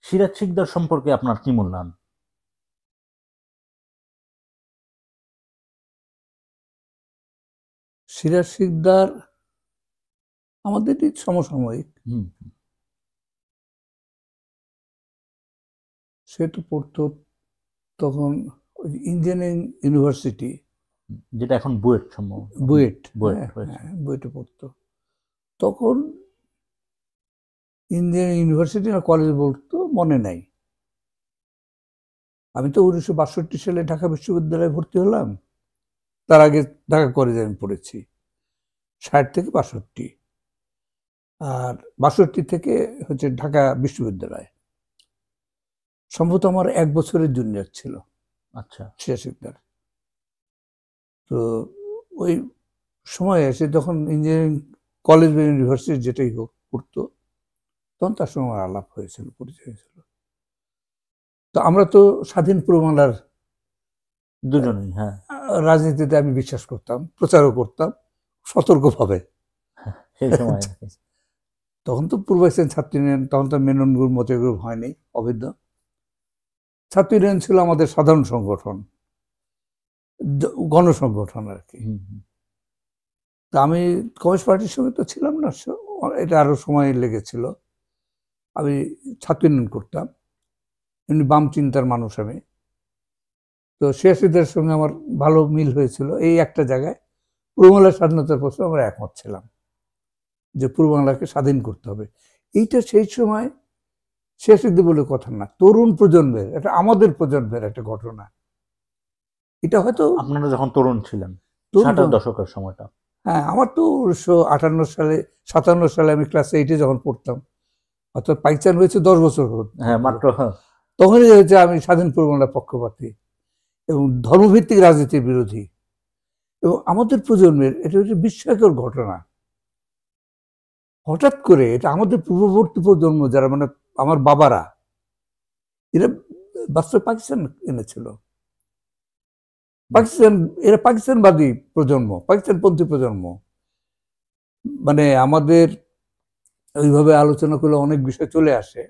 সিরাজ শিকদার সম্পর্কে আপনার কি মূল্যায়ন? সিরাজ শিকদার আমাদেরই সমসাময়িক। হুম। সে তো পড়তো তখন ইঞ্জিনিয়ারিং ইউনিভার্সিটি, যেটা এখন বুয়েট সম্ভব। বুয়েট। বুয়েট হ্যাঁ হয়েছে। হ্যাঁ, বুয়েটে পড়তো তখন। ইঞ্জিনিয়ারিং ইউনিভার্সিটি না কলেজ বলতো মনে নাই। আমি তো 1962 সালে ঢাকা বিশ্ববিদ্যালয়ে ভর্তি হলাম। তার আগে ঢাকা কলেজে আমি পড়েছি 60 থেকে 62, আর 62 থেকে হচ্ছে ঢাকা বিশ্ববিদ্যালয়। সম্ভবত আমার 1 বছরের জুনিয়র ছিল আচ্ছা। সিরাজ শিকদার। তো ওই সময়ে সে যখন ইঞ্জিনিয়ারিং কলেজ বা ইউনিভার্সিটি যেটাই হোক পড়তো, তখন তার সঙ্গে আমার আলাপ হয়েছিল, পরিচয় হয়েছিল। তো আমরা তো স্বাধীন পূর্ববাংলার দুজনেই, হ্যাঁ। রাজনীতিতে আমি বিশ্বাস করতাম, প্রচারও করতাম সতর্কভাবে। সেই সময় আর কি। তখন তো পূর্ব ছাত্র ইউনিয়ন, তখন তো মেনন গ্রুপ মতো গ্রুপ হয়নি, অবৈধ। ছাত্র ইউনিয়ন ছিল আমাদের সাধারণ সংগঠন, গণসংগঠন আর কি। হুম, হুম। তা আমি কমিউনিস্ট পার্টির সঙ্গে তো ছিলাম না, এটা আরো সময় লেগেছিল। আমি ছাত্র ইউনিয়ন করতাম, এমনি বাম চিন্তার মানুষ আমি। তো সিয়াসিদের সঙ্গে আমার ভালো মিল হয়েছিল এই একটা জায়গায়, পূর্ব বাংলার স্বাধীনতার প্রশ্নে আমরা একমত ছিলাম যে পূর্ব বাংলাকে স্বাধীন করতে হবে। এইটা সেই সময় সিয়াসিদের বলে কথা না, তরুণ প্রজন্মের, এটা আমাদের প্রজন্মের একটা ঘটনা। এটা হয়তো আপনারা যখন তরুণ ছিলেন, তরুণ 60-এর দশকের সময়টা। হ্যাঁ, আমার তো 1958 সালে 57 সালে আমি ক্লাস 8-এ যখন পড়তাম, অর্থাৎ পাইচান হয়েছে 10 বছর হ্যাঁ, হলো। মাত্র। হ্যাঁ। তখনই হয়েছে আমি স্বাধীন পূর্ব বাংলার পক্ষপাতী এবং ধর্মভিত্তিক রাজনীতির বিরোধী। এবং আমাদের প্রজন্মের এটা হচ্ছে বিস্ময়কর ঘটনা। হঠাৎ করে এটা আমাদের পূর্ববর্তী প্রজন্ম যারা, মানে আমার বাবারা, এরা বাস্তবে পাকিস্তান এনেছিল। পাকিস্তান, এরা পাকিস্তানবাদী প্রজন্ম, পাকিস্তানপন্থী প্রজন্ম। মানে আমাদের ওইভাবে আলোচনা করলে অনেক বিষয় চলে আসে।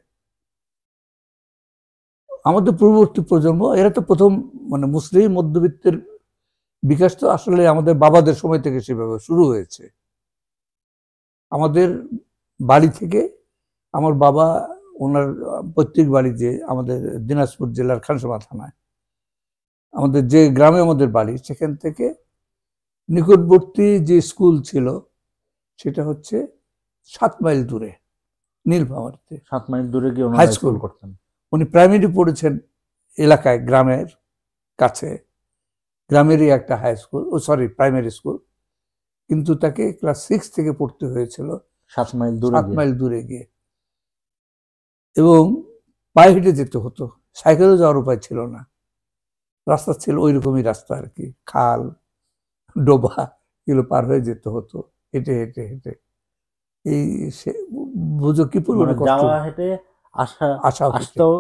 আমাদের পূর্ববর্তী প্রজন্ম এরা তো প্রথম, মানে মুসলিম মধ্যবিত্তের বিকাশ তো আসলে আমাদের বাবাদের সময় থেকে সেভাবে শুরু হয়েছে। আমাদের বাড়ি থেকে আমার বাবা, ওনার পৈতৃক বাড়ি যে আমাদের দিনাজপুর জেলার খানসামা থানায়, আমাদের যে গ্রামে আমাদের বাড়ি, সেখান থেকে নিকটবর্তী যে স্কুল ছিল সেটা হচ্ছে 7 মাইল দূরে, নীলফামারীতে 7 মাইল দূরে গিয়ে হাই ওনারা স্কুল। স্কুল করতেন। উনি প্রাইমারি পড়েছেন এলাকায়, গ্রামের কাছে, গ্রামেরই একটা হাই স্কুল, ও সরি প্রাইমারি স্কুল, কিন্তু তাকে ক্লাস 6 থেকে পড়তে হয়েছিল 7 মাইল দূরে 7 গিয়ে। মাইল দূরে গিয়ে, এবং পায়ে হেঁটে যেতে হতো, সাইকেলও যাওয়ার উপায় ছিল না। রাস্তা ছিল ওই রকমই রাস্তা আর কি, খাল ডোবা এগুলো পার হয়ে যেতে হতো হেঁটে হেঁটে হেঁটে। এই বুঝো কি পরিমাণে মানে কষ্ট। যাওয়া হেঁটে, আসা, আসাও হেঁটে, আসতেও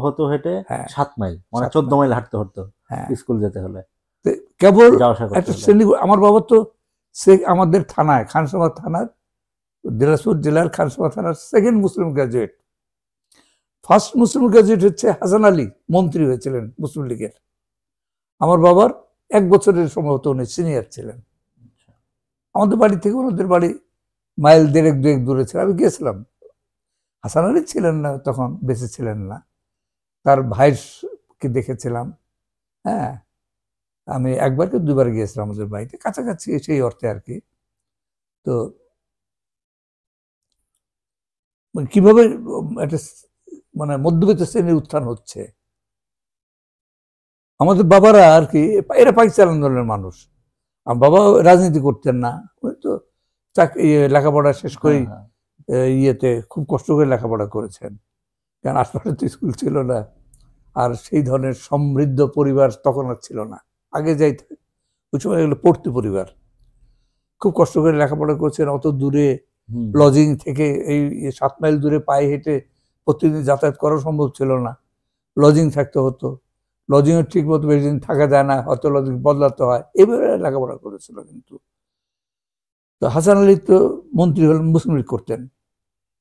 হতো হেঁটে। হ্যাঁ 7 মাইল মানে 7 14 মাইল, মাইল হাঁটতে হতো হ্যাঁ। স্কুল যেতে হলে, কেবল যাওয়া আসা করতে একটা হলে। শ্রেণী, আমার বাবা তো সে আমাদের থানায়, খানসামা থানার, দিনাজপুর জেলার খানসামা থানার সেকেন্ড মুসলিম গ্রাজুয়েট। ফার্স্ট মুসলিম গ্রাজুয়েট হচ্ছে হাসান আলী, মন্ত্রী হয়েছিলেন মুসলিম লীগের। আমার বাবার 1 বছরের সম্ভবত উনি সিনিয়র ছিলেন। আমাদের বাড়ি থেকে ওনাদের বাড়ি মাইল দেড়েক দুয়েক দূরে ছিল। আমি গিয়েছিলাম, হাসান আলী ছিলেন না তখন, বেঁচে ছিলেন না, তার ভাইকে দেখেছিলাম। হ্যাঁ, আমি একবার কি দুবার গিয়েছিলাম আমাদের বাড়িতে, কাছাকাছি সেই অর্থে আর কি। তো কিভাবে একটা মানে মধ্যবিত্ত শ্রেণীর উত্থান হচ্ছে, আমাদের বাবারা আর কি, এরা পাকিস্তান আন্দোলনের মানুষ। আমার বাবা রাজনীতি করতেন না, ওই তো লেখাপড়া শেষ করেই হ্যাঁ, হ্যাঁ। ইয়েতে খুব কষ্ট করে লেখাপড়া করেছেন, কারণ আশপাশে তো স্কুল ছিল না। আর সেই ধরনের সমৃদ্ধ পরিবার তখন আর ছিল না, আগে যাইতে ওই সময় এগুলো পড়তে পরিবার, খুব কষ্ট করে লেখাপড়া করছেন অত দূরে, হুম। লজিং থেকে এই 7 মাইল দূরে পায়ে হেঁটে প্রতিদিন যাতায়াত করা সম্ভব ছিল না, লজিং থাকতে হতো। লজিংও ঠিক মতো বেশি দিন থাকা যায় না, হয়তো লজিং বদলাতে হয়, এভাবে লেখাপড়া করেছিল। কিন্তু তো হাসান আলী তো মন্ত্রী হলেন, মুসলিম লীগ করতেন।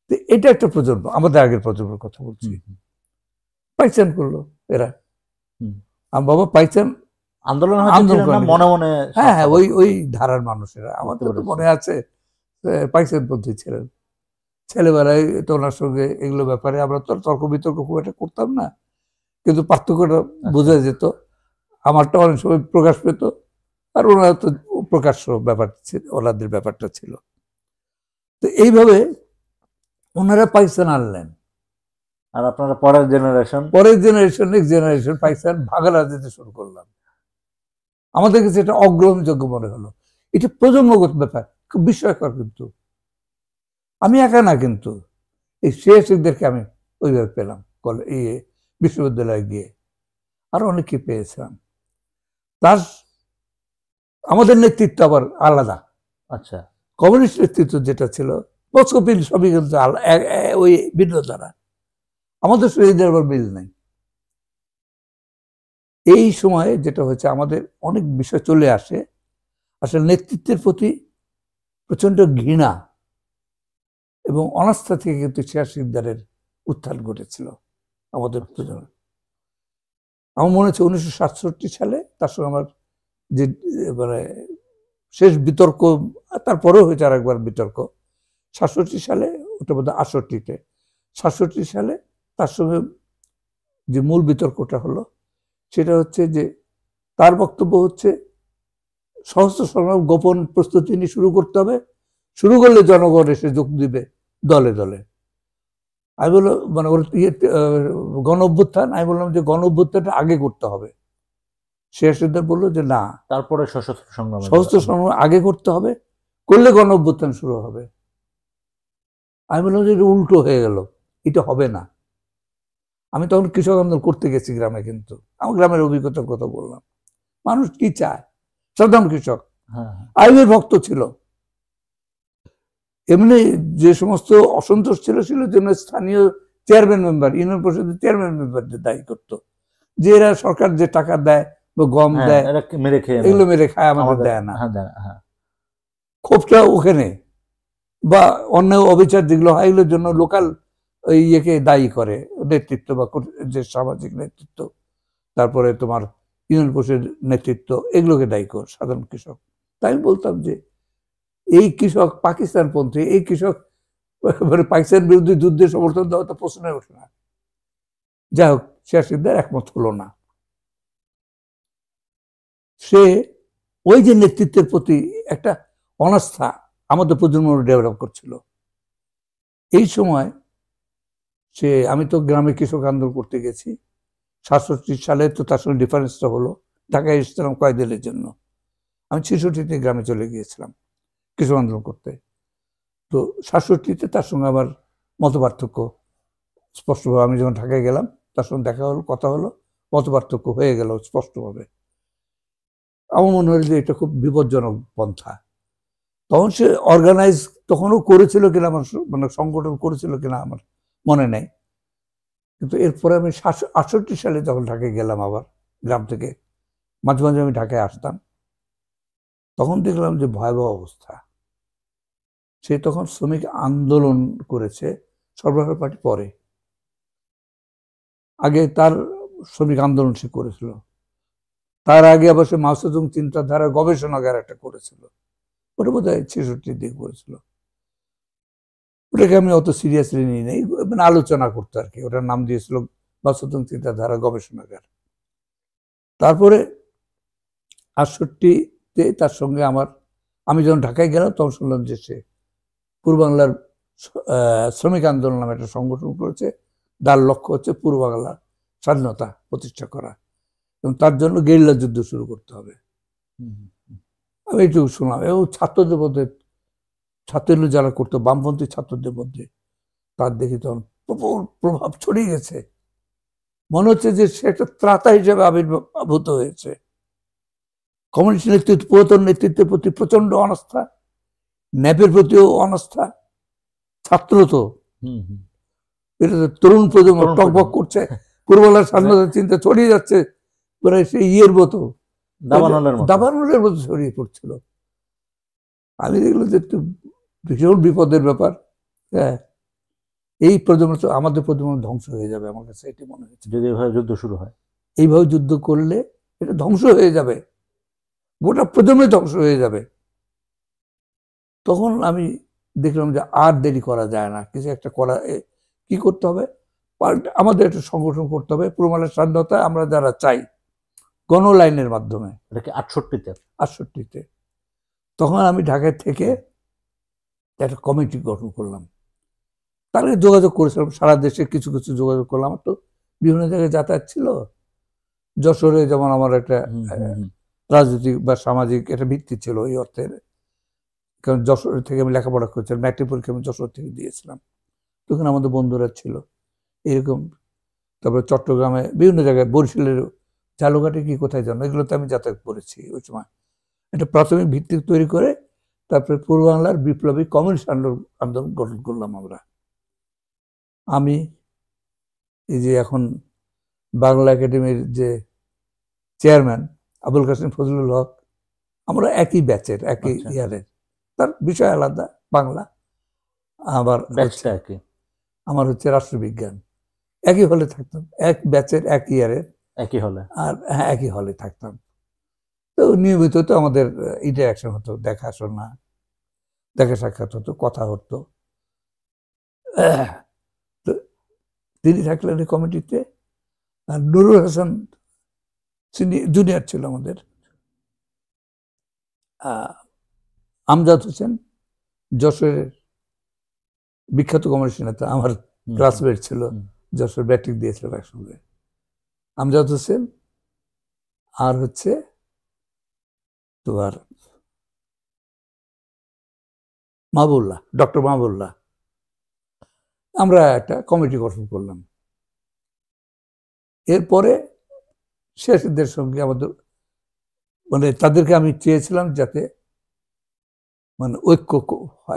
তো এটা একটা প্রজন্ম, আমাদের আগের প্রজন্মের কথা বলছি। পাইচান করলো এরা। হুম। আমার বাবা পাইচান আন্দোলন হয়তো আন্দোলন ছিলেন না, করেনি। মনে মনে হ্যাঁ হ্যাঁ, ওই স্বার্থপর। ওই ধারার মানুষেরা আমাদের তো পেরেছি। মনে আছে পাইচান পন্থী ছিলেন। ছেলেবেলায় তো ওনার সঙ্গে এগুলো ব্যাপারে আমরা তো তর্ক বিতর্ক খুব একটা করতাম না, কিন্তু পার্থক্যটা আচ্ছা। বোঝা যেত। আমারটা অনেক সময় প্রকাশ পেত, আর ওনারা তো প্রকাশ্য ব্যাপার ছিল, ওনাদের ব্যাপারটা ছিল। তো এইভাবে ওনারা পাকিস্তান আনলেন। আর আপনারা পরের জেনারেশন। পরের জেনারেশন, নেক্সট জেনারেশন পাকিস্তান ভাগাড়া দিতে শুরু করলাম। আমাদের কাছে এটা অগ্রহণযোগ্য মনে হলো। এটা প্রজন্মগত ব্যাপার, খুব বিস্ময়কর। কিন্তু আমি একা না, কিন্তু এই শিক্ষকদেরকে আমি ওইভাবে পেলাম বিশ্ববিদ্যালয়ে গিয়ে, আরো অনেকে পেয়েছিলাম। তার আমাদের নেতৃত্ব আবার আলাদা। আচ্ছা। কমিউনিস্ট নেতৃত্ব যেটা ছিল, পক্ষপিল সবই কিন্তু ওই ভিন্ন ধারা। আমাদের শহীদের আবার মিল নেই। এই সময়ে যেটা হচ্ছে, আমাদের অনেক বিষয় চলে আসে, আসলে নেতৃত্বের প্রতি প্রচন্ড ঘৃণা এবং অনাস্থা থেকে কিন্তু সিরাজউদ্দৌলার উত্থান ঘটেছিল আমাদের প্রজন্ম। আমার মনে হচ্ছে 1967 সালে তার সঙ্গে আমার যে মানে শেষ বিতর্ক, তারপরেও হয়েছে আর একবার বিতর্ক 67 সালে, ওটা বোধ হয় 68-তে, 67 সালে তার সঙ্গে যে মূল বিতর্কটা হলো, সেটা হচ্ছে যে তার বক্তব্য হচ্ছে সশস্ত্র সংগ্রাম গোপন প্রস্তুতি নিয়ে শুরু করতে হবে, শুরু করলে জনগণ এসে যোগ দিবে দলে দলে। আমি বললাম মানে ওর গণ অভ্যুত্থান, আমি বললাম যে গণ অভ্যুত্থানটা আগে করতে হবে। সিরাজউদ্দৌলা বললো যে না, তারপরে সশস্ত্র সংগ্রাম। সশস্ত্র সংগ্রাম আগে করতে হবে, করলে গণ অভ্যুত্থান শুরু হবে। আমি বললাম যে এটা উল্টো হয়ে গেল, এটা হবে না। আমি তখন কৃষক আন্দোলন করতে গেছি গ্রামে, কিন্তু আমার গ্রামের অভিজ্ঞতার কথা বললাম। মানুষ কি চায়, সাধারণ কৃষক হ্যাঁ। আইনের ভক্ত ছিল। এমনি যে সমস্ত অসন্তোষ ছিল জন্য স্থানীয় চেয়ারম্যান মেম্বার, ইউনিয়ন পরিষদের চেয়ারম্যান মেম্বারদের দায়ী করতো যে এরা সরকার যে টাকা দেয় বা গম দেয়, এরা মেরে খেয়ে এগুলো মেরে খায়, আমাদের দেয় না। হ্যাঁ। ক্ষোভটা ওখানে, বা অন্য অবিচার যেগুলো হয় এগুলোর জন্য লোকাল ইয়েকে দায়ী করে, নেতৃত্ব বা যে সামাজিক নেতৃত্ব, তারপরে তোমার ইউনিয়ন পরিষদের নেতৃত্ব, এগুলোকে দায়ী কর সাধারণ কৃষক। তাই আমি বলতাম যে এই কৃষক পাকিস্তানপন্থী, এই কৃষক মানে পাকিস্তান বিরোধী যুদ্ধের সমর্থন দেওয়া তো প্রশ্নে ওঠে না। যাই হোক, সিরাজউদ্দৌলা একমত হলো না। সে ওই যে নেতৃত্বের প্রতি একটা অনাস্থা আমাদের প্রজন্ম ডেভেলপ করছিল। এই সময় আমি তো গ্রামে কৃষক আন্দোলন করতে গেছি 67 সালে, তো তার সঙ্গে ডিফারেন্সটা হলো ঢাকায় এসেছিলাম কয়েকদিনের জন্য, আমি 66-তে গ্রামে চলে গিয়েছিলাম কৃষক আন্দোলন করতে। তো 67-তে তার সঙ্গে আমার মত পার্থক্য স্পষ্টভাবে, আমি যখন ঢাকায় গেলাম তার সঙ্গে দেখা হলো, কথা হলো, মত পার্থক্য হয়ে গেল স্পষ্টভাবে। আমার মনে হয় যে এটা খুব বিপজ্জনক পন্থা। তখন সে অর্গানাইজ তখনও করেছিল কিনা, আমার মানে সংগঠন করেছিল কিনা আমার মনে নেই। কিন্তু এরপরে আমি 68 সালে যখন ঢাকায় গেলাম, আবার গ্রাম থেকে মাঝে মাঝে আমি ঢাকায় আসতাম, তখন দেখলাম যে ভয়াবহ অবস্থা। সে তখন শ্রমিক আন্দোলন করেছে, সরবরাহ পার্টি পরে, আগে তার শ্রমিক আন্দোলন সে করেছিল। তার আগে আবার সে মাও সেতুং চিন্তাধারা গবেষণাগার একটা করেছিল, ওটা বোধ হয় 66 দিয়ে করেছিল। ওটাকে আমি অত সিরিয়াসলি নিই নাই, মানে আলোচনা করতো আর কি। ওটার নাম দিয়েছিল মাও সেতুং চিন্তাধারা গবেষণাগার। তারপরে 68-তে তার সঙ্গে আমি যখন ঢাকায় গেলাম, তখন শুনলাম যে সে পূর্ব বাংলার শ্রমিক আন্দোলন নামে একটা সংগঠন করেছে, তার লক্ষ্য হচ্ছে পূর্ব বাংলার স্বাধীনতা প্রতিষ্ঠা করা, এবং তার জন্য গেরিলা যুদ্ধ শুরু করতে হবে। আমি এইটুকু শুনলাম। এবং ছাত্রদের মধ্যে, ছাত্রগুলো যারা করতো, বামপন্থী ছাত্রদের মধ্যে তার দেখি তখন প্রবল প্রভাব ছড়িয়ে গেছে। মনে হচ্ছে যে সে একটা ত্রাতা হিসেবে আবির্ভূত হয়েছে। কমিউনিস্ট নেতৃত্ব, পুরাতন নেতৃত্বের প্রতি প্রচন্ড অনাস্থা, ন্যাপের প্রতিও অনাস্থা। ছাত্র তো এটা তরুণ প্রজন্ম টকবক করছে, পূর্ববাংলার স্বাধীনতার চিন্তা ছড়িয়ে যাচ্ছে, প্রায় সেই ইয়ের মতো, দাবানলের মতো ছড়িয়ে পড়ছিল। আমি দেখলাম যে একটু ভীষণ বিপদের ব্যাপার। হ্যাঁ, এই প্রজন্ম তো আমাদের প্রজন্ম ধ্বংস হয়ে যাবে, আমার কাছে এটি মনে হয়েছে। যদি এভাবে যুদ্ধ শুরু হয়, এইভাবে যুদ্ধ করলে এটা ধ্বংস হয়ে যাবে, গোটা প্রজন্মে ধ্বংস হয়ে যাবে। তখন আমি দেখলাম যে আর দেরি করা যায় না, কিছু একটা করা, কি করতে হবে, আমাদের একটা সংগঠন করতে হবে, পুরোমালের স্বাধীনতা আমরা যারা চাই, গণলাইনের মাধ্যমে। এটা কি 68-তে? 68-তে। তখন আমি ঢাকা থেকে একটা কমিটি গঠন করলাম, তাহলে যোগাযোগ করেছিলাম সারা দেশে, কিছু কিছু যোগাযোগ করলাম। আমার তো বিভিন্ন জায়গায় যাতায়াত ছিল। যশোরে যেমন আমার একটা রাজনৈতিক বা সামাজিক একটা ভিত্তি ছিল এই অর্থের, কারণ যশোর থেকে আমি লেখাপড়া করেছিলাম, ম্যাট্রিক পরীক্ষা আমি যশোর থেকে দিয়েছিলাম, তখন আমাদের বন্ধুরা ছিল এরকম। তারপরে চট্টগ্রামে বিভিন্ন জায়গায়, বরিশালের ঝালুঘাটে কি কোথায় জানো, এগুলোতে আমি যাতায়াত করেছি ওই সময়। একটা প্রাথমিক ভিত্তি তৈরি করে তারপরে পূর্ব বাংলার বিপ্লবী কমিউনিস্ট আন্দোলন গঠন করলাম আমরা। আমি এই যে এখন বাংলা একাডেমির যে চেয়ারম্যান আবুল কাসেম ফজলুল হক, আমরা একই ব্যাচের, একই ইয়ারের, তার বিষয় আলাদা বাংলা, আবার ব্যাচটা কি আমার হচ্ছে রাষ্ট্রবিজ্ঞান। একই হলে থাকতাম, এক ব্যাচের, এক ইয়ারের, একই হলে, আর হ্যাঁ একই হলে থাকতাম। তো নিয়মিত তো আমাদের ইন্টারাকশন হতো, দেখাশোনা, দেখা সাক্ষাৎ হতো, কথা হতো। তো তিনি থাকলেন এই কমিটিতে, আর নুরুল হাসান জুনিয়র ছিল আমাদের, আমজাদ হোসেন যশোরের বিখ্যাত কমিউনিস্ট নেতা, আমার ক্লাসমেট ছিল, যশোর ব্যাট্রিক দিয়েছিল একসঙ্গে। আমজাদ হোসেন আর হচ্ছে তোমার মাহবুল্লাহ, ডক্টর মাহবুল্লাহ, আমরা একটা কমিটি গঠন করলাম। এরপরে শেষদের সঙ্গে আমাদের মানে তাদেরকে আমি চেয়েছিলাম যাতে মানে ঐক্য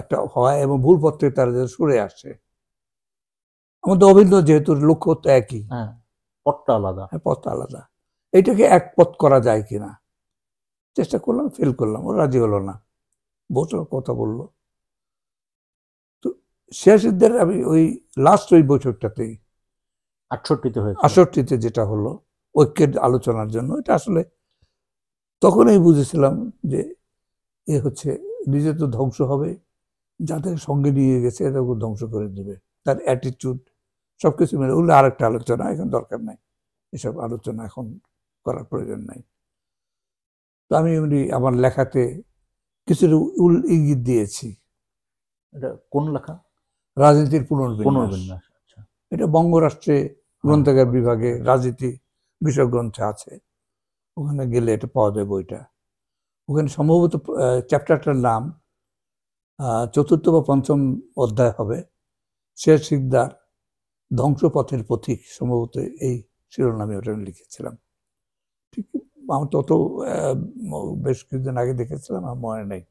একটা হয় এবং ভুল পথে তারা যাতে সরে আসে। আমাদের অভিন্ন যেহেতু লক্ষ্য তো একই, পথটা আলাদা, পথটা আলাদা, এইটাকে এক পথ করা যায় কিনা চেষ্টা করলাম, ফেল করলাম, ও রাজি হলো না, বছর কথা বললো। তো শেষদের আমি ওই লাস্ট ওই বৈঠকটাতেই 68-তে যেটা হলো ঐক্যের আলোচনার জন্য, এটা আসলে তখনই বুঝেছিলাম যে এ হচ্ছে নিজে তো ধ্বংস হবে, যাদের সঙ্গে নিয়ে গেছে এটাকে ধ্বংস করে দেবে, তার অ্যাটিটিউড সবকিছু মিলে। ওগুলো আরেকটা আলোচনা, এখন দরকার নাই, এসব আলোচনা এখন করার প্রয়োজন নাই। তো আমি এমনি আমার লেখাতে কিছু ইঙ্গিত দিয়েছি। এটা কোন লেখা? রাজনীতির পুনর্বিন্যাস। এটা বঙ্গরাষ্ট্রে গ্রন্থাগার বিভাগে রাজনীতি বিষয় গ্রন্থে আছে, ওখানে গেলে এটা পাওয়া যায় বইটা। ওখানে সম্ভবত চ্যাপ্টারটার নাম 4র্থ বা 5ম অধ্যায় হবে, শের শিকদার ধ্বংসপথের পথিক, সম্ভবত এই শিরোনামে ওটা আমি লিখেছিলাম। ঠিক আমার তত বেশ কিছুদিন আগে দেখেছিলাম, আমার মনে নেই,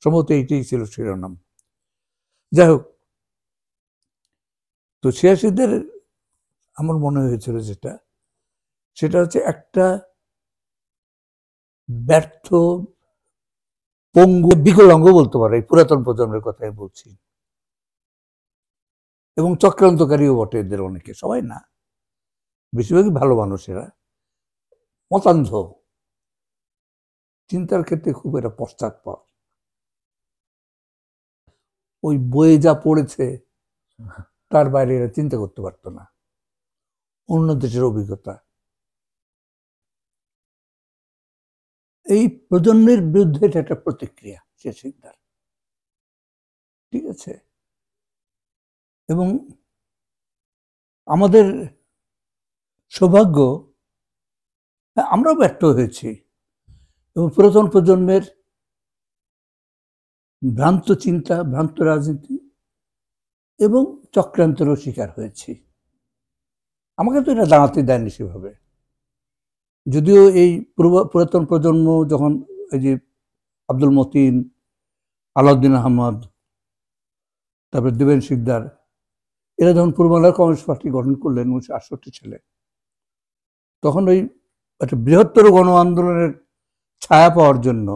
সম্ভবত এইটাই ছিল শিরোনাম। যাই হোক, তো ছিয়াশিদের আমার মনে হয়েছিল সেটা হচ্ছে একটা ব্যর্থ, পঙ্গু, বিকলাঙ্গ বলতে পারে এই পুরাতন প্রজন্মের কথাই বলছি, এবং চক্রান্তকারীও বটে এদের অনেকে, সবাই না, বেশিরভাগই ভালো মানুষেরা, মতান্ধ, চিন্তার ক্ষেত্রে খুব একটা পশ্চাৎপদ। ওই বইয়ে যা পড়েছে তার বাইরে এরা চিন্তা করতে পারতো না, অন্য দেশের অভিজ্ঞতা। এই প্রজন্মের বিরুদ্ধে এটা একটা প্রতিক্রিয়া শের শিকদার, ঠিক আছে। এবং আমাদের সৌভাগ্য, আমরাও ব্যর্থ হয়েছি এবং পুরাতন প্রজন্মের ভ্রান্ত চিন্তা, ভ্রান্ত রাজনীতি এবং চক্রান্তেরও শিকার হয়েছি। আমাকে তো এটা দাঁড়াতে দেয়নি সেভাবে, যদিও এই পুরাতন প্রজন্ম যখন এই যে আব্দুল মতিন, আলাউদ্দিন আহমদ, তারপরে দেবেন শিকদার, এরা যখন পূর্ব বাংলার কমিউনিস্ট পার্টি গঠন করলেন 1968 সালে, তখন ওই একটা বৃহত্তর গণ আন্দোলনের ছায়া পাওয়ার জন্য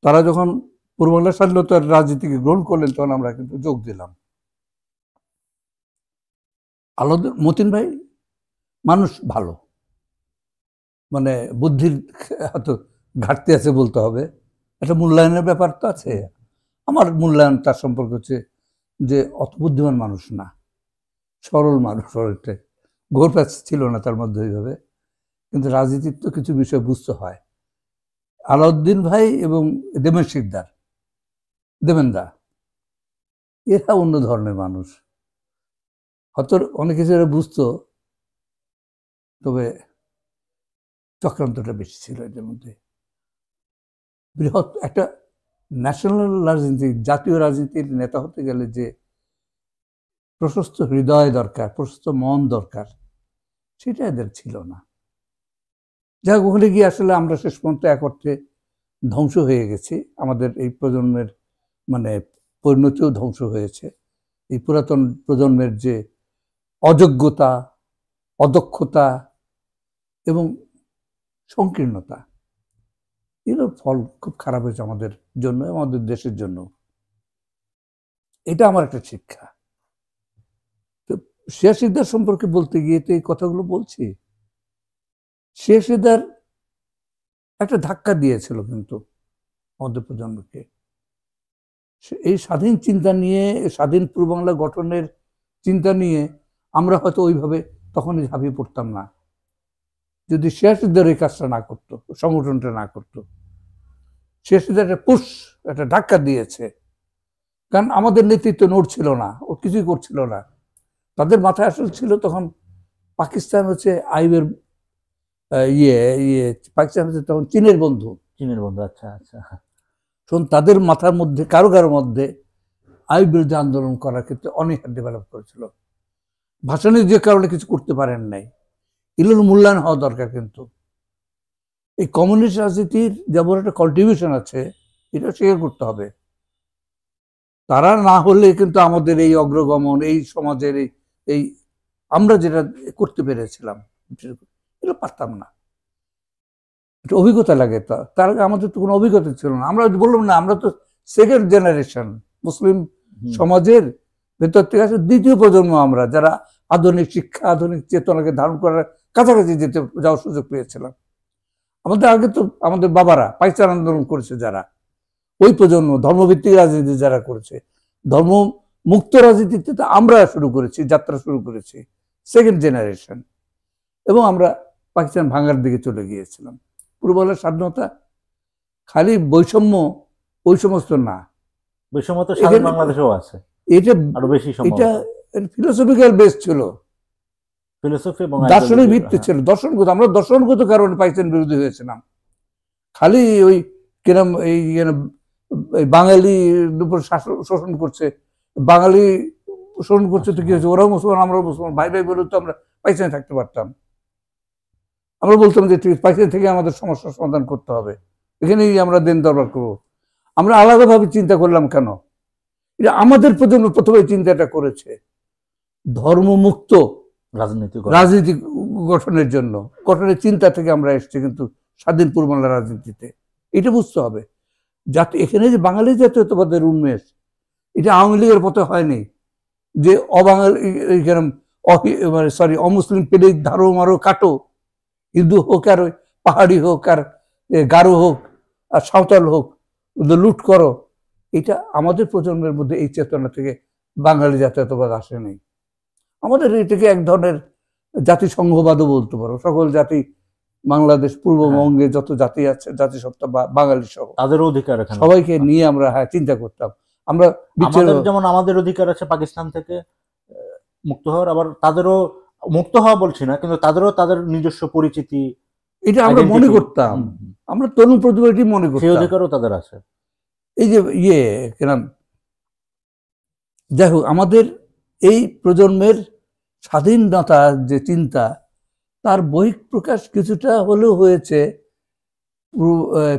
তারা যখন পূর্ব বাংলার স্বাধীনতার রাজনীতিকে গ্রহণ করলেন, তখন আমরা কিন্তু যোগ দিলাম। আলাদা মতিন ভাই মানুষ ভালো, মানে বুদ্ধির হয়তো ঘাটতি আছে বলতে হবে, একটা মূল্যায়নের ব্যাপার তো আছে। আমার মূল্যায়ন তার সম্পর্কে হচ্ছে যে অত বুদ্ধিমান মানুষ না, সরল মানুষ, অনেকটা ঘোরপ্যাচ ছিল না তার মধ্যে ওইভাবে, কিন্তু রাজনীতির তো কিছু বিষয় বুঝতে হয়। আলাউদ্দিন ভাই এবং দেবেন শিকদার, দেবেন্দা, এরা অন্য ধরনের মানুষ, হয়তো অনেক কিছু এরা বুঝতো, তবে চক্রান্তটা বেশি ছিল এদের মধ্যে। বৃহৎ একটা ন্যাশনাল রাজনীতি, জাতীয় রাজনীতির নেতা হতে গেলে যে প্রশস্ত হৃদয় দরকার, প্রশস্ত মন দরকার, সেটা এদের ছিল না। যাক, ওখানে গিয়ে আসলে আমরা শেষ পর্যন্ত এক অর্থে ধ্বংস হয়ে গেছি। আমাদের এই প্রজন্মের মানে পরিণতিও ধ্বংস হয়েছে। এই পুরাতন প্রজন্মের যে অযোগ্যতা, অদক্ষতা এবং সংকীর্ণতা, এগুলোর ফল খুব খারাপ হয়েছে আমাদের জন্য, আমাদের দেশের জন্য। এটা আমার একটা শিক্ষা। তো শেখ সিকদার সম্পর্কে বলতে গিয়ে তো এই কথাগুলো বলছি। শেখ সিকদার একটা ধাক্কা দিয়েছিল কিন্তু আমাদের প্রজন্মকে। এই স্বাধীন চিন্তা নিয়ে, স্বাধীন পূর্ব বাংলা গঠনের চিন্তা নিয়ে আমরা হয়তো ওইভাবে তখনই ঝাঁপিয়ে পড়তাম না, যদি শেখ সিকদার এই কাজটা না করতো, সংগঠনটা না করতো। শেখ সিকদার একটা পুশ, একটা ধাক্কা দিয়েছে, কারণ আমাদের নেতৃত্ব নড়ছিল না, ও কিছুই করছিল না। তাদের মাথায় আসলে ছিল তখন পাকিস্তান হচ্ছে আইবের পাকিস্তান হচ্ছে তখন চীনের বন্ধু। চীনের বন্ধু, আচ্ছা আচ্ছা। তখন তাদের মাথার মধ্যে কারো মধ্যে আইব বিরুদ্ধে আন্দোলন করার ক্ষেত্রে অনেক ডেভেলপ করেছিল। ভাষণে যে কারণে কিছু করতে পারেন নাই, এগুলোর মূল্যায়ন হওয়া দরকার। কিন্তু এই কমিউনিস্ট রাজনীতির যেমন একটা কন্ট্রিবিউশন আছে, এটা স্বীকার করতে হবে। তারা না হলে কিন্তু আমাদের এই অগ্রগমন, এই সমাজের এই আমরা যেটা করতে পেরেছিলাম, এটা পারতাম না। একটা অভিজ্ঞতা লাগে। তার আগে আমাদের তো কোনো অভিজ্ঞতা ছিল না। আমরা বললাম না, আমরা তো সেকেন্ড জেনারেশন মুসলিম সমাজের ভেতর থেকে আসে দ্বিতীয় প্রজন্ম আমরা, যারা আধুনিক শিক্ষা, আধুনিক চেতনাকে ধারণ করার কাছাকাছি যাওয়ার সুযোগ পেয়েছিলাম। আমাদের আগে তো আমাদের বাবারা পাকিস্তান আন্দোলন করেছে, যারা ওই প্রজন্ম, ধর্মভিত্তিক রাজনীতি যারা করেছে, ধর্ম মুক্ত রাজনীতিতে তো আমরা শুরু করেছি, যাত্রা শুরু করেছি, সেকেন্ড জেনারেশন। এবং আমরা পাকিস্তান ভাঙার দিকে চলে গিয়েছিলাম। পূর্ব বাংলার স্বাধীনতা খালি বৈষম্য ওই সমস্ত না, বৈষম্য তো সারা বাংলাদেশেও আছে, এটা আরো বেশি। এটা ফিলোসফিক্যাল বেস ছিল, ফিলোসফি এবং দার্শনিক ভিত্তি ছিল, দর্শনগত। আমরা দর্শনগত কারণে পাকিস্তান বিরোধী হয়েছিলাম। খালি ওই কিরম এই বাঙালির উপর শোষণ করছে, বাঙালি শোষণ করছে তো কি হয়েছে, ওরাও মুসলমান আমরাও মুসলমান, ভাই ভাই বলে তো আমরা পাকিস্তানে থাকতে পারতাম। আমরা বলতাম যে পাকিস্তান থেকে আমাদের সমস্যার সমাধান করতে হবে, এখানেই আমরা দেন দরবার করবো। আমরা আলাদাভাবে চিন্তা করলাম কেন? এটা আমাদের প্রজন্ম প্রথমে চিন্তাটা করেছে ধর্মমুক্ত রাজনীতি গঠনের জন্য, গঠনের চিন্তা থেকে আমরা এসেছি কিন্তু স্বাধীন পূর্ব বাংলা রাজনীতিতে। এটা বুঝতে হবে। যাতে এখানে যে বাঙালি জাতীয়তাবাদের উন্মেষ, এটা আওয়ামী লীগের পথে হয়নি যে অবাঙালি অমুসলিম পেলে ধারো মারো কাটো, হিন্দু হোক আর পাহাড়ি হোক আর গারো হোক আর সাঁওতাল হোক, লুট করো। এটা আমাদের প্রজন্মের মধ্যে এই চেতনা থেকে বাঙালি জাতীয়তাবাদ আসেনি। আমাদের এটাকে এক ধরনের জাতিসংঘবাদও বলতে পারো। সকল জাতি, বাংলাদেশ পূর্ববঙ্গে যত জাতি আছে, জাতিসত্তা বা বাঙালি সহ তাদের অধিকার, সবাইকে নিয়ে আমরা চিন্তা করতাম। আমরা যেমন আমাদের অধিকার আছে পাকিস্তান থেকে মুক্ত হওয়ার, আবার তাদেরও মুক্ত হওয়া বলছি না, কিন্তু তাদেরও তাদের নিজস্ব পরিচিতি, এটা আমরা মনে করতাম, আমরা তরুণ প্রতিভাটি মনে করতাম, সেই অধিকারও তাদের আছে। এই যে কেন, যাই হোক, আমাদের এই প্রজন্মের স্বাধীনতার যে চিন্তা, তার বহিঃপ্রকাশ কিছুটা হলেও হয়েছে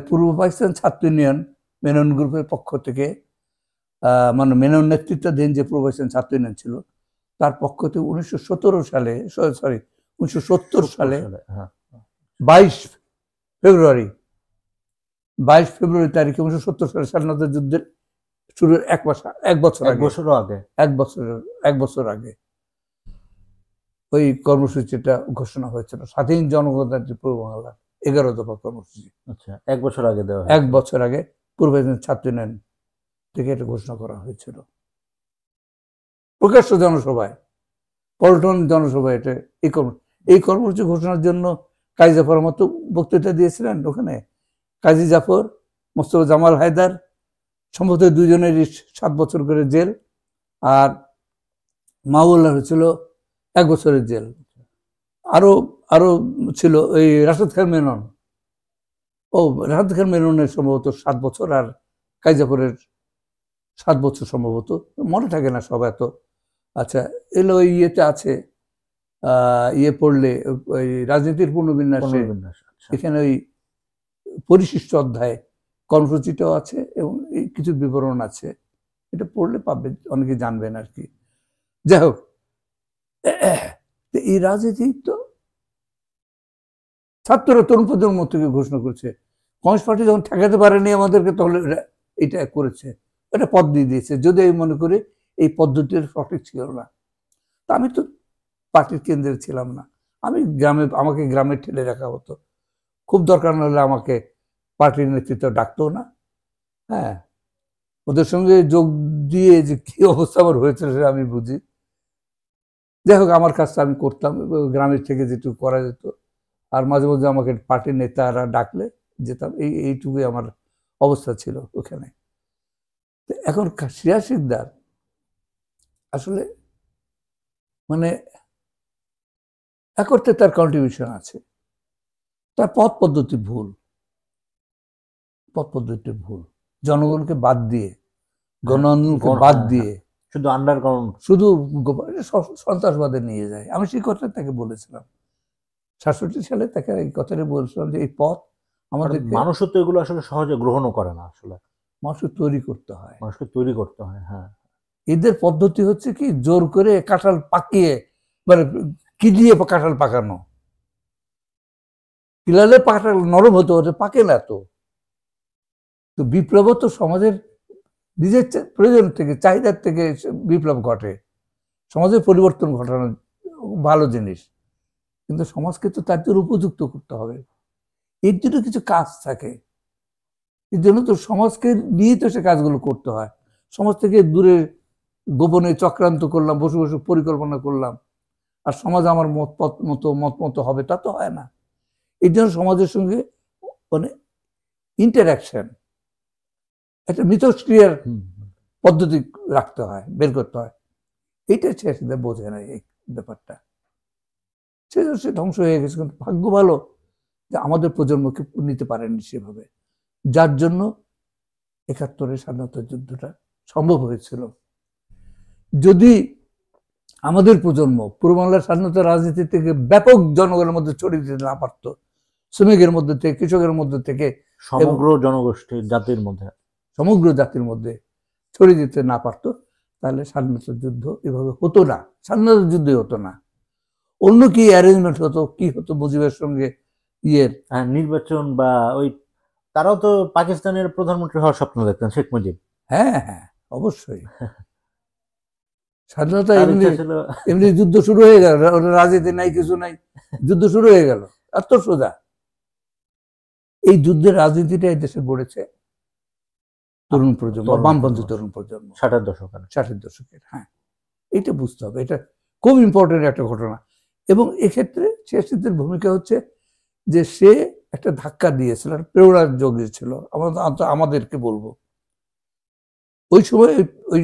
পূর্ব পাকিস্তান ছাত্র ইউনিয়ন মেনন গ্রুপের পক্ষ থেকে, মানে মেনন নেতৃত্বাধীন যে পূর্ব পাকিস্তান ছাত্র ইউনিয়ন ছিল, তার পক্ষ থেকে 1970 সালে 22 ফেব্রুয়ারি তারিখে 1970 সালে স্বাধীনতা যুদ্ধের শুরুর এক বছর আগে ওই কর্মসূচিটা ঘোষণা হয়েছিল, স্বাধীন জনগণতান্ত্রিক পূর্ব বাংলা 11 দফা কর্মসূচি। আচ্ছা, 1 বছর আগে দেওয়া 1 বছর আগে পূর্ব ছাত্র ইউনিয়ন থেকে এটা ঘোষণা করা হয়েছিল প্রকাশ্য জনসভায়, পল্টন জনসভায়। এটা এই কর্মসূচি ঘোষণার জন্য কাজী জাফর মতো বক্তৃতা দিয়েছিলেন ওখানে। কাজী জাফর, মোস্তফা জামাল হায়দার, সম্ভবত দুজনেরই 7 বছর করে জেল, আর মাওলানা হয়েছিল 1 বছরের জেল। আরো আরো ছিল এই রাশেদ খান মেনন, রাশেদ খান মেননের সম্ভবত 7 বছর, আর কাজী জাফরের 7 বছর সম্ভবত, মনে থাকে না সব এত। আচ্ছা, এলো ওই ইয়েতে আছে, ইয়ে পড়লে ওই রাজনীতির পুনর্বিন্যাসে এখানে ওই পরিশিষ্ট অধ্যায় কর্মসূচিটাও আছে এবং কিছু বিবরণ আছে, এটা পড়লে পাবে, অনেকে জানবেন আর কি। যাই হোক, এই রাজনীতি তো ছাত্ররা তরুণ প্রজন্ম থেকে ঘোষণা করছে। কমিউনিস্ট পার্টি যখন ঠেকাতে পারেনি আমাদেরকে, তাহলে এটা করেছে, এটা পদ দিয়ে দিয়েছে। যদি আমি মনে করি এই পদ্ধতির সঠিক ছিল না, তা আমি তো পার্টির কেন্দ্রে ছিলাম না, আমি আমাকে গ্রামে ঠেলে রাখা হতো। খুব দরকার না হলে আমাকে পার্টির নেতৃত্ব ডাকতো না। হ্যাঁ, ওদের সঙ্গে যোগ দিয়ে যে কি অবস্থা আমার হয়েছিল সেটা আমি বুঝি। যাই হোক, আমার কাজটা আমি করতাম গ্রামের থেকে যেটুকু করা যেত, আর মাঝে মাঝে আমাকে পার্টির নেতারা ডাকলে যেতাম। এইটুকুই আমার অবস্থা ছিল ওখানে। এখন সিরাজ শিকদার আসলে মানে এক অর্থে তার কন্ট্রিবিউশন আছে, তার পথ পদ্ধতি ভুল, জনগণকে বাদ দিয়ে, গণ আন্দোলনকে বাদ দিয়ে শুধু আন্ডারগ্রাউন্ড, শুধু সন্ত্রাসবাদে নিয়ে যায়। আমি সেই কথা তাকে বলেছিলাম 67 সালে, তাকে এই কথাটা বলেছিলাম যে এই পথ আমাদের, মানুষও তো এগুলো আসলে সহজে গ্রহণও করে না, আসলে মানুষকে তৈরি করতে হয়, হ্যাঁ। এদের পদ্ধতি হচ্ছে কি, জোর করে কাঁঠাল পাকিয়ে, মানে কি দিয়ে কাঁঠাল পাকানো, পিলালে কাঁঠাল নরম হতে হতে পাকে না। তো বিপ্লব তো সমাজের নিজের প্রয়োজন থেকে, চাহিদার থেকে বিপ্লব ঘটে, সমাজের পরিবর্তন ঘটানো ভালো জিনিস, কিন্তু সমাজকে তো তার জন্য উপযুক্ত করতে হবে। এর জন্য কিছু কাজ থাকে, এর জন্য তো সমাজকে নিয়ে তো সে কাজগুলো করতে হয়। সমাজ থেকে দূরে গোপনে চক্রান্ত করলাম, বসে বসে পরিকল্পনা করলাম, আর সমাজ আমার মত মতো হবে, তা তো হয় না। এর জন্য সমাজের সঙ্গে মানে ইন্টারাকশন, একটা মিথস্ক্রিয়ার পদ্ধতি রাখতে হয়, বের করতে হয়। এইটা সে বোঝে না এই ব্যাপারটা, সে ধ্বংস হয়ে গেছে। কিন্তু ভাগ্য ভালো যে আমাদের প্রজন্মকে নিতে পারেনি সেভাবে, যার জন্য 71-এর স্বাধীনতা যুদ্ধটা সম্ভব হয়েছিল। যদি আমাদের প্রজন্ম পূর্ব বাংলার স্বাধীনতা রাজনীতি থেকে ব্যাপক জনগণের মধ্যে ছড়িয়ে দিতে না পারত, শ্রমিকের মধ্যে থেকে, কৃষকের মধ্যে থেকে, সমগ্র জনগোষ্ঠীর সমগ্র জাতির মধ্যে ছড়িয়ে দিতে না পারত, তাহলে স্বাধীনতা যুদ্ধ এভাবে হতো না, স্বাধীনতা যুদ্ধই হতো না। অন্য কি অ্যারেঞ্জমেন্ট হতো, কি হতো মুজিবের সঙ্গে নির্বাচন, বা ওই তারাও তো পাকিস্তানের প্রধানমন্ত্রী হওয়ার স্বপ্ন দেখতেন, শেখ মুজিব। হ্যাঁ হ্যাঁ, অবশ্যই। স্বাধীনতা এমনি যুদ্ধ শুরু হয়ে গেল, রাজনীতি নাই, কিছু নাই, যুদ্ধ শুরু হয়ে গেল, এত সোজা। এই যুদ্ধের রাজনীতিটা এই দেশে গড়েছে তরুণ প্রজন্ম, বামপন্থী তরুণ প্রজন্ম, 60-এর দশকের। হ্যাঁ, এটা বুঝতে হবে, এটা খুব ইম্পর্টেন্ট একটা ঘটনা। এবং এক্ষেত্রে সিরাজের ভূমিকা হচ্ছে যে সে একটা ধাক্কা দিয়েছিল, প্রেরণা জগিয়েছিল আমাদেরকে বলবো। ওই সময় ওই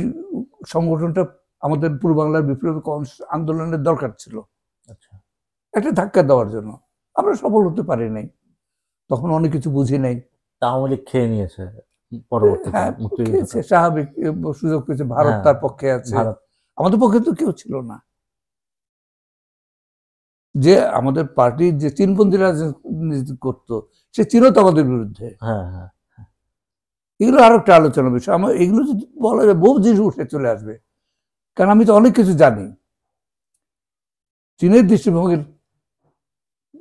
সংগঠনটা আমাদের পূর্ব বাংলার বিপ্লবী আন্দোলনের দরকার ছিল, একটা ধাক্কা দেওয়ার জন্য। আমরা সফল হতে পারি নাই, তখন অনেক কিছু বুঝি নাই, আওয়ামী লীগ খেয়ে নিয়েছে পরবর্তীতে, স্বাভাবিক সুযোগ পেয়েছে, ভারত তার পক্ষে আছে, আমাদের পক্ষে তো কেউ ছিল না। যে আমাদের পার্টির যে চীনপন্থী রাজনীতি করতো, সে চীনও তো আমাদের বিরুদ্ধে। এগুলো আরো একটা আলোচনার বিষয়। আমার এগুলো যদি বলা যায়, বহু জিনিস উঠে চলে আসবে, কারণ আমি তো অনেক কিছু জানি। চীনের দৃষ্টিভঙ্গির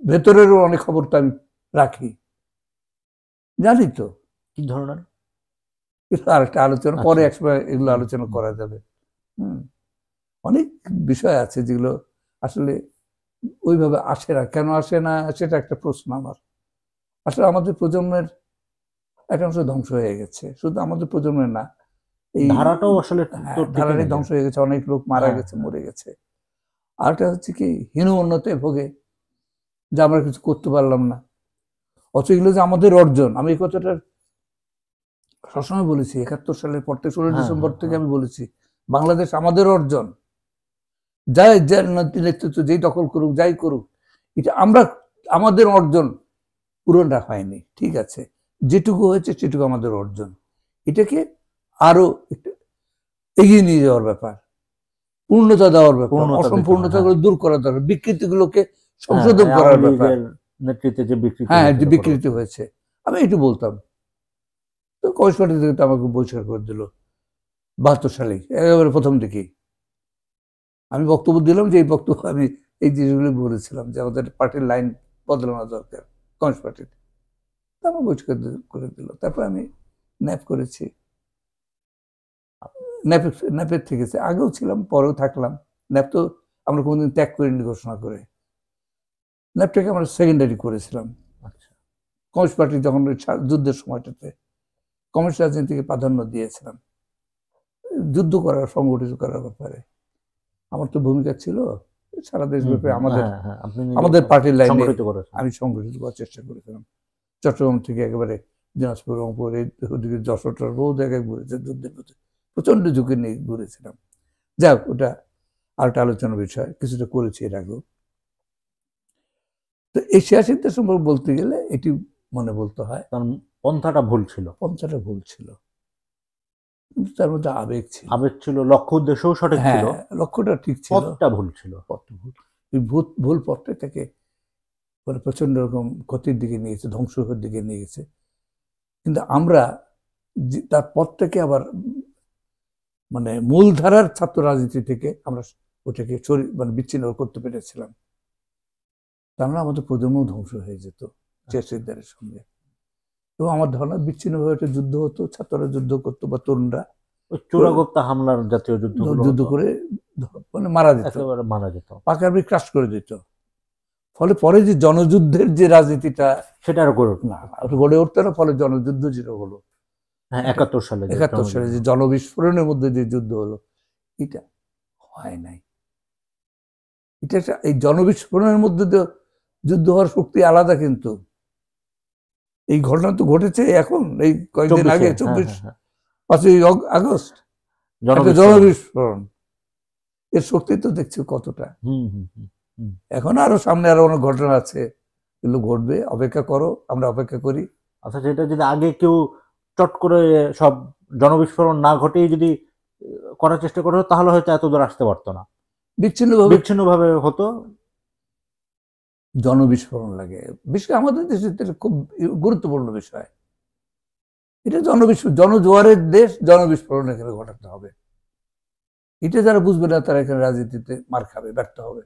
ভেতরেরও অনেক খবর তো আমি রাখি, জানি তো কি ধরনের। এগুলো আরেকটা আলোচনা, পরে একসময় এগুলো আলোচনা করা যাবে। অনেক বিষয় আছে যেগুলো আসলে ওইভাবে আসে না। কেন আসে না সেটা একটা প্রশ্ন আমার। আসলে আমাদের প্রজন্মের একটা অংশ ধ্বংস হয়ে গেছে, শুধু আমাদের প্রজন্মের না, এই ধারাটাও আসলে তো টিকে ধারারই নেই। ধ্বংস হয়ে গেছে, অনেক লোক মারা হ্যাঁ, গেছে, হ্যাঁ। মরে গেছে। আরেকটা হচ্ছে কি, হীন উন্নতে ভোগে, যে আমরা কিছু করতে পারলাম না, অথচ এগুলো যে আমাদের অর্জন। আমি এই কথাটা সবসময় বলেছি, 71 সালের পর থেকে 16 হ্যাঁ, ডিসেম্বর হ্যাঁ, থেকে হ্যাঁ। আমি বলেছি, বাংলাদেশ আমাদের অর্জন। যাই যার নেতৃত্ব যেই দখল করুক, যাই করুক, এটা আমরা, আমাদের অর্জন পূরণটা হয়নি, ঠিক আছে, যেটুকু হয়েছে সেটুকু আমাদের অর্জন। এটাকে আরো একটু এগিয়ে নিয়ে যাওয়ার ব্যাপার, পূর্ণতা দেওয়ার ব্যাপার, পূর্ণতা দিতে হয়, অসম্পূর্ণতাগুলো হ্যাঁ। দূর করা দরকার, বিকৃতিগুলোকে হ্যাঁ, সংশোধন এই করার আওয়ামী ব্যাপার। লীগের নেতৃত্বে যে বিকৃতি হ্যাঁ, হয়েছে যে এটা করা বিকৃতি উচিত। হয়েছে, আমি একটু বলতাম। তো কমিউনিস্ট পার্টি থেকে তো আমাকে বহিষ্কার করে দিল 72 সালে, একেবারে প্রথম দিকেই। আমি বক্তব্য দিলাম, যে এই বক্তব্য আমি এই জিনিসগুলো বলেছিলাম, যে আমাদের পার্টির লাইন বদলানো দরকার, কমিউনিস্ট পার্টির। আমার বহিষ্কার করে দিল। তারপর আমি ন্যাপ করেছি, ন্যাপের থেকে আগেও ছিলাম, পরেও থাকলাম। ন্যাপ তো আমরা কোনোদিন ত্যাগ করিনি ঘোষণা করে, ন্যাপটাকে আমরা সেকেন্ডারি করেছিলাম। আচ্ছা। কমিউনিস্ট পার্টি যখন যুদ্ধের সময়টাতে কমিউনিস্ট রাজনীতিকে প্রাধান্য দিয়েছিলাম, যুদ্ধ করার, সংগঠিত করার ব্যাপারে আমার তো ভূমিকা ছিল। সারা দেশব্যাপী আমাদের হ্যাঁ, হ্যাঁ, আপনি আমাদের পার্টির লাইনে সংগঠিত করেছেন। আমি সংগঠিত করার চেষ্টা করেছিলাম। চট্টগ্রাম থেকে একেবারে দিনাজপুর, রংপুর, ওদিকে যশোর, বহু জায়গায় ঘুরেছে, যুদ্ধের প্রতি প্রচন্ড ঝুঁকি নিয়ে ঘুরেছিলাম। যাক, ওটা আরেকটা আলোচনার বিষয়, কিছুটা করেছি এর আগেও। তো এই 86 সম্পর্কে বলতে গেলে এটি মনে বলতে হয়, কারণ পন্থাটা ভুল ছিল, পন্থাটা ভুল ছিল, কিন্তু তার মধ্যে আবেগ ছিল। আবেগ ছিল, লক্ষ্য উদ্দেশ্যও সঠিক ছিল, হ্যাঁ, লক্ষ্যটা ঠিক ছিল, পথটা ভুল ছিল। পথটা ভুল। এই ভুল পথটা থেকে মানে প্রচন্ড রকম ক্ষতির দিকে নিয়ে গেছে, ধ্বংসের দিকে নিয়ে গেছে। কিন্তু আমরা তার পথটাকে আবার মানে মূলধারার ছাত্র রাজনীতি থেকে আমরা ওটাকে মানে বিচ্ছিন্ন করতে পেরেছিলাম। তাহলে আমাদের প্রজন্ম ধ্বংস হয়ে যেত চেষ্টাদের সঙ্গে। এবং আমার ধারণা বিচ্ছিন্নভাবে একটা যুদ্ধ হতো, ছাত্ররা যুদ্ধ করতো বা তরুণরা ওই চোরাগোপ্তা হামলার জাতীয় যুদ্ধ করে মানে মারা যেত, একেবারে মারা যেত, পাকাবি ক্রাশ করে দিত। ফলে পরে যে জনযুদ্ধের যে রাজনীতিটা, সেটা আর গড়ে উঠল না, গড়ে উঠতো না। ফলে জনযুদ্ধ যেটা হলো, হ্যাঁ 71 সালে, 71 সালে যে জনবিস্ফোরণের মধ্যে যে যুদ্ধ হলো, এটা হয় নাই। এটা এই জনবিস্ফোরণের মধ্যে যুদ্ধ হওয়ার শক্তি আলাদা। কিন্তু এই ঘটনা তো ঘটেছে এখন, এই কয়েকদিন আগে, 5ই আগস্ট একটা জনবিস্ফোরণ, এর শক্তি তো দেখছি কতটা। এখন আরো সামনে আরো অনেক ঘটনা আছে, এগুলো ঘটবে, অপেক্ষা করো, আমরা অপেক্ষা করি। আচ্ছা, যেটা যদি আগে কেউ চট করে সব জনবিস্ফোরণ না ঘটেই যদি করার চেষ্টা করতো, তাহলে হয়তো এত দূর আসতে পারতো না, বিচ্ছিন্নভাবে হতো। জনবিস্ফোরণ লাগে, বিশেষ করে আমাদের দেশে এটা খুব গুরুত্বপূর্ণ বিষয়। এটা জনজোয়ারের দেশ, জনবিস্ফোরণ এখানে ঘটাতে হবে। এটা যারা বুঝবে না, তারা এখানে রাজনীতিতে মার খাবে, ব্যর্থ হবে।